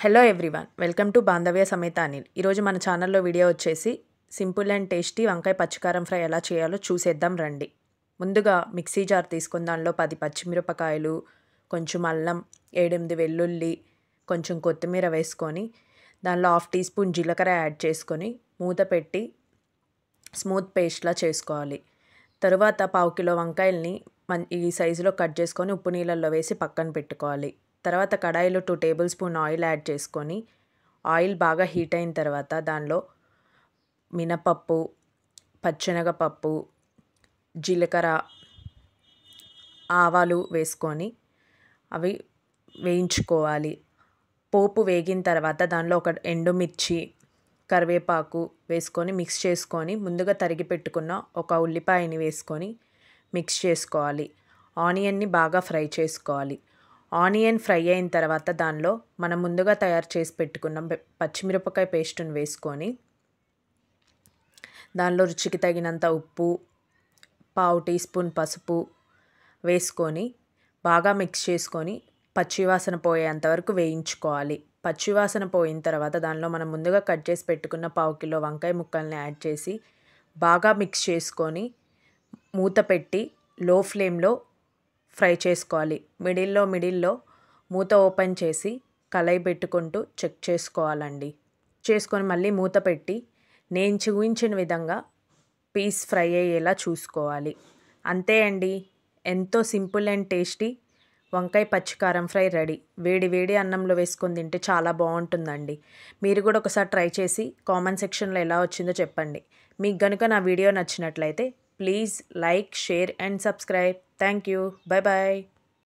Hello everyone, welcome to Bandhavya సమేత అనిల్. ఈరోజు మన ఛానల్లో వీడియో వచ్చేసి సింపుల్ అండ్ టేస్టీ వంకాయ పచ్చికారం ఫ్రై ఎలా చేయాలో చూసేద్దాం రండి. ముందుగా మిక్సీ జార్ తీసుకొని దానిలో 10 పచ్చిమిరపకాయలు, కొంచెం అల్లం, 7-8 వెల్లుల్లి, కొంచెం కొత్తిమీర వేసుకొని దానిలో 1/2 టీ స్పూన్ జీలకర్ర యాడ్ చేసుకొని మూత పెట్టి స్మూత్ పేస్ట్లా చేసుకోవాలి. తరువాత 1/2 కిలో వంకాయల్ని ఈ సైజులో కట్ చేసుకొని ఉప్పు నీళ్ళల్లో వేసి పక్కన పెట్టుకోవాలి. తర్వాత కడాయిలో 2 టేబుల్ స్పూన్ ఆయిల్ యాడ్ చేసుకొని ఆయిల్ బాగా హీట్ అయిన తర్వాత దానిలో మినపప్పు, పచ్చెనగపప్పు, జీలకర్ర, ఆవాలు వేసుకొని అవి వేయించుకోవాలి. పోపు వేగిన తర్వాత దానిలో ఒక ఎండుమిర్చి, కరివేపాకు వేసుకొని మిక్స్ చేసుకొని ముందుగా తరిగి పెట్టుకున్న ఒక ఉల్లిపాయని వేసుకొని మిక్స్ చేసుకోవాలి. ఆనియన్ని బాగా ఫ్రై చేసుకోవాలి. ఆనియన్ ఫ్రై అయిన తర్వాత దానిలో మనం ముందుగా తయారు చేసి పెట్టుకున్న పచ్చిమిరపకాయ పేస్టును వేసుకొని దానిలో రుచికి తగినంత ఉప్పు, 1/2 టీ స్పూన్ పసుపు వేసుకొని బాగా మిక్స్ చేసుకొని పచ్చివాసన పోయేంత వరకు వేయించుకోవాలి. పచ్చివాసన పోయిన తర్వాత దానిలో మనం ముందుగా కట్ చేసి పెట్టుకున్న 1/2 కిలో వంకాయ ముక్కల్ని యాడ్ చేసి బాగా మిక్స్ చేసుకొని మూత పెట్టి లో ఫ్లేమ్లో ఫ్రై చేసుకోవాలి. మిడిల్లో మూత ఓపెన్ చేసి కళాయి పెట్టుకుంటూ చెక్ చేసుకోవాలండి. చేసుకొని మళ్ళీ మూత పెట్టి నేను చూపించిన విధంగా పీస్ ఫ్రై అయ్యేలా చూసుకోవాలి. అంతే అండి, ఎంతో సింపుల్ అండ్ టేస్టీ వంకాయ పచ్చికారం ఫ్రై రెడీ. వేడి వేడి అన్నంలో వేసుకొని తింటే చాలా బాగుంటుందండి. మీరు కూడా ఒకసారి ట్రై చేసి కామెంట్ సెక్షన్లో ఎలా వచ్చిందో చెప్పండి. మీకు కనుక నా వీడియో నచ్చినట్లయితే please like, share and subscribe. Thank you. Bye bye.